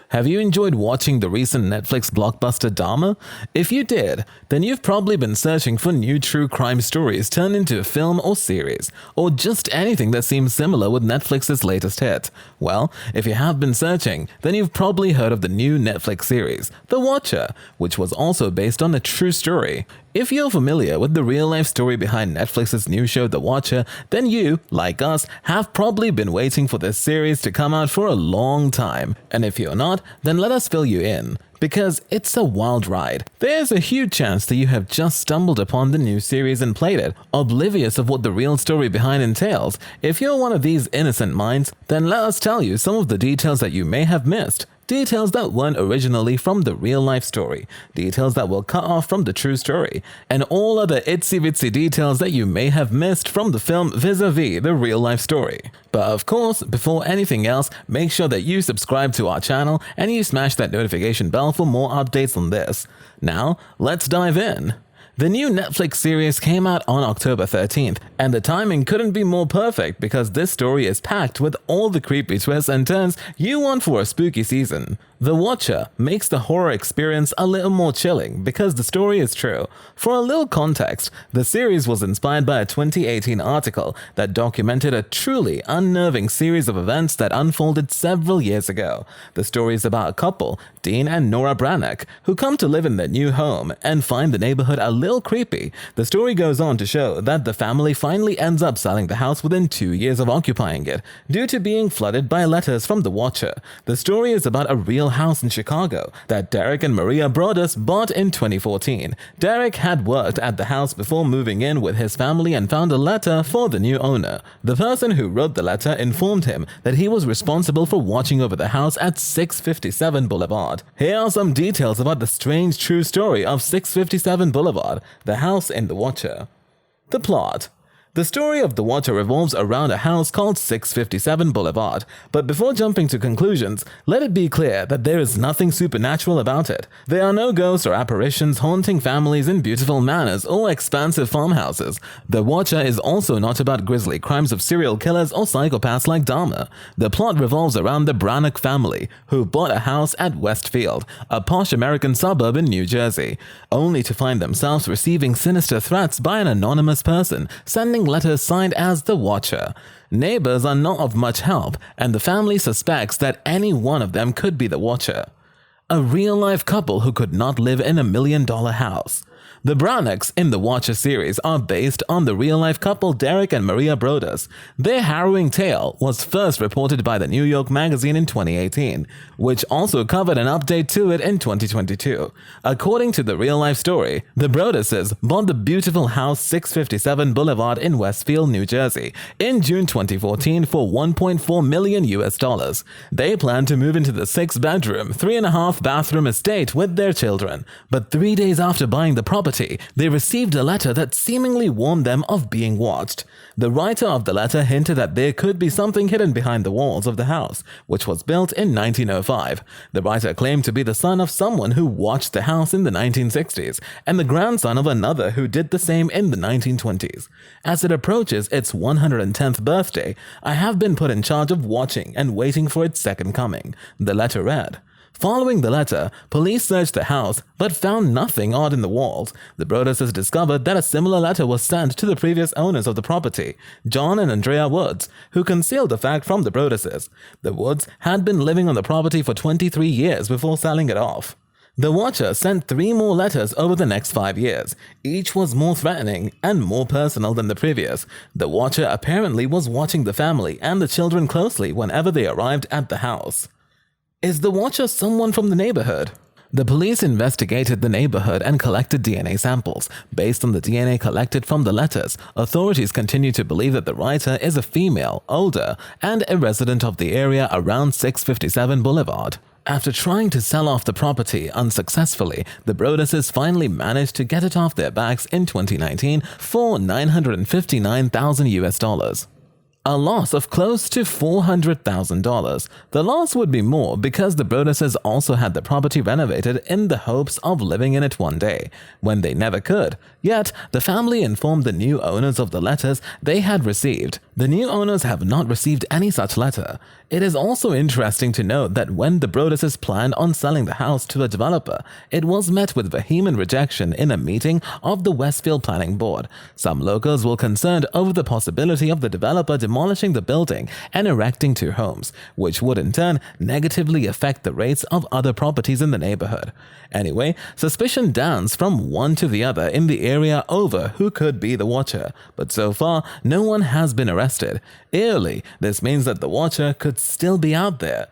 Have you enjoyed watching the recent Netflix blockbuster Dahmer? If you did, then you've probably been searching for new true crime stories turned into a film or series, or just anything that seems similar with Netflix's latest hit. Well, if you have been searching, then you've probably heard of the new Netflix series, The Watcher, which was also based on a true story. If you're familiar with the real-life story behind Netflix's new show The Watcher, then you, like us, have probably been waiting for this series to come out for a long time. And if you're not, then let us fill you in, because it's a wild ride. There's a huge chance that you have just stumbled upon the new series and played it, oblivious of what the real story behind entails. If you're one of these innocent minds, then let us tell you some of the details that you may have missed. Details that weren't originally from the real-life story, details that were cut off from the true story, and all other itsy-bitsy details that you may have missed from the film vis-a-vis the real-life story. But of course, before anything else, make sure that you subscribe to our channel and you smash that notification bell for more updates on this. Now, let's dive in. The new Netflix series came out on October 13th, and the timing couldn't be more perfect because this story is packed with all the creepy twists and turns you want for a spooky season. The Watcher makes the horror experience a little more chilling because the story is true. For a little context, the series was inspired by a 2018 article that documented a truly unnerving series of events that unfolded several years ago. The story is about a couple, Dean and Nora Brannock, who come to live in their new home and find the neighborhood a little creepy. The story goes on to show that the family finally ends up selling the house within 2 years of occupying it, due to being flooded by letters from the Watcher. The story is about a real house in Chicago that Derek and Maria Broaddus bought in 2014. Derek had worked at the house before moving in with his family and found a letter for the new owner. The person who wrote the letter informed him that he was responsible for watching over the house at 657 Boulevard. Here are some details about the strange true story of 657 Boulevard, the house in The Watcher. The plot. The story of The Watcher revolves around a house called 657 Boulevard, but before jumping to conclusions, let it be clear that there is nothing supernatural about it. There are no ghosts or apparitions haunting families in beautiful manors or expansive farmhouses. The Watcher is also not about grisly crimes of serial killers or psychopaths like Dahmer. The plot revolves around the Brannock family, who bought a house at Westfield, a posh American suburb in New Jersey, only to find themselves receiving sinister threats by an anonymous person, sending letters signed as The Watcher. Neighbors are not of much help, and the family suspects that any one of them could be The Watcher. A real-life couple who could not live in $1 million house. The Brannocks in the Watcher series are based on the real-life couple Derek and Maria Broaddus. Their harrowing tale was first reported by the New York Magazine in 2018, which also covered an update to it in 2022. According to the real-life story, the Broadduses bought the beautiful house 657 Boulevard in Westfield, New Jersey, in June 2014 for $1.4 million. They planned to move into the 6-bedroom, 3.5-bathroom estate with their children, but 3 days after buying the property, they received a letter that seemingly warned them of being watched. The writer of the letter hinted that there could be something hidden behind the walls of the house, which was built in 1905. The writer claimed to be the son of someone who watched the house in the 1960s, and the grandson of another who did the same in the 1920s. As it approaches its 110th birthday, I have been put in charge of watching and waiting for its second coming, the letter read. Following the letter, police searched the house but found nothing odd in the walls. The Broadduses discovered that a similar letter was sent to the previous owners of the property, John and Andrea Woods, who concealed the fact from the Broadduses. The Woods had been living on the property for 23 years before selling it off. The Watcher sent 3 more letters over the next 5 years. Each was more threatening and more personal than the previous. The Watcher apparently was watching the family and the children closely whenever they arrived at the house. Is the Watcher someone from the neighborhood? The police investigated the neighborhood and collected DNA samples. Based on the DNA collected from the letters, authorities continue to believe that the writer is a female, older, and a resident of the area around 657 Boulevard. After trying to sell off the property unsuccessfully, the Broadduses finally managed to get it off their backs in 2019 for $959,000. a loss of close to $400,000. The loss would be more because the Broadduses also had the property renovated in the hopes of living in it one day, when they never could. Yet, the family informed the new owners of the letters they had received. The new owners have not received any such letter. It is also interesting to note that when the Broadduses planned on selling the house to a developer, it was met with vehement rejection in a meeting of the Westfield Planning Board. Some locals were concerned over the possibility of the developer demolishing the building and erecting two homes, which would in turn negatively affect the rates of other properties in the neighborhood. Anyway, suspicion danced from one to the other in the area over who could be the watcher, but so far no one has been arrested. Eerily, this means that the watcher could still be out there.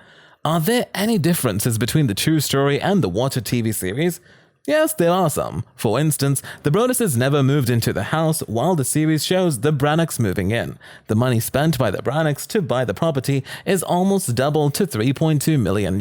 Are there any differences between the true story and the Watcher TV series? Yes, there are some. For instance, the Broadduses never moved into the house, while the series shows the Brannocks moving in. The money spent by the Brannocks to buy the property is almost double to $3.2 million,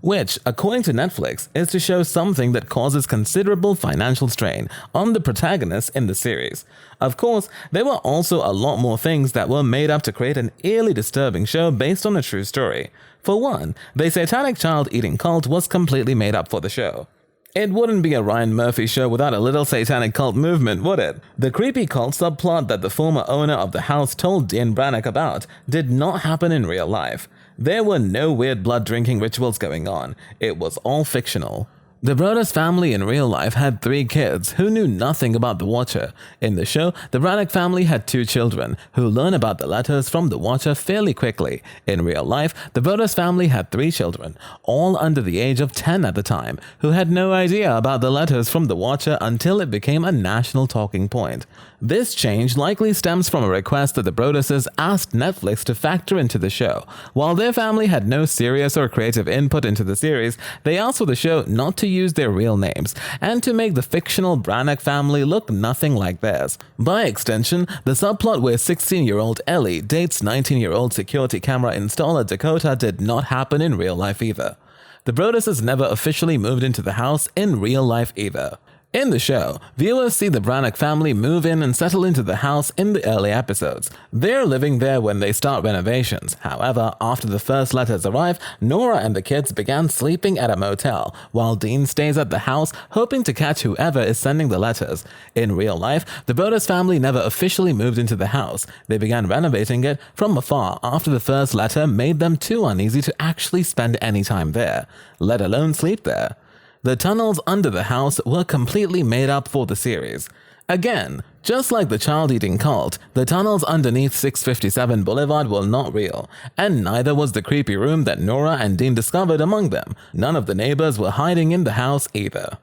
which, according to Netflix, is to show something that causes considerable financial strain on the protagonists in the series. Of course, there were also a lot more things that were made up to create an eerily disturbing show based on a true story. For one, the satanic child-eating cult was completely made up for the show. It wouldn't be a Ryan Murphy show without a little satanic cult movement, would it? The creepy cult subplot that the former owner of the house told Nora Brannock about did not happen in real life. There were no weird blood-drinking rituals going on. It was all fictional. The Broaddus family in real life had 3 kids who knew nothing about the Watcher. In the show, the Brannock family had 2 children who learn about the letters from the Watcher fairly quickly. In real life, the Broaddus family had 3 children, all under the age of 10 at the time, who had no idea about the letters from the Watcher until it became a national talking point. This change likely stems from a request that the Broadduses asked Netflix to factor into the show. While their family had no serious or creative input into the series, they asked for the show not to use their real names and to make the fictional Brannock family look nothing like theirs. By extension, the subplot where 16-year-old Ellie dates 19-year-old security camera installer Dakota did not happen in real life either. The Broadduses never officially moved into the house in real life either. In the show, viewers see the Brannock family move in and settle into the house in the early episodes. They're living there when they start renovations. However, after the first letters arrive, Nora and the kids began sleeping at a motel, while Dean stays at the house hoping to catch whoever is sending the letters. In real life, the Broaddus family never officially moved into the house. They began renovating it from afar after the first letter made them too uneasy to actually spend any time there, let alone sleep there. The tunnels under the house were completely made up for the series. Again, just like the child-eating cult, the tunnels underneath 657 Boulevard were not real, and neither was the creepy room that Nora and Dean discovered among them. None of the neighbors were hiding in the house either.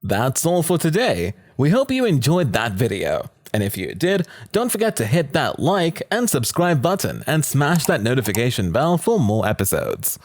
That's all for today. We hope you enjoyed that video. And if you did, don't forget to hit that like and subscribe button and smash that notification bell for more episodes.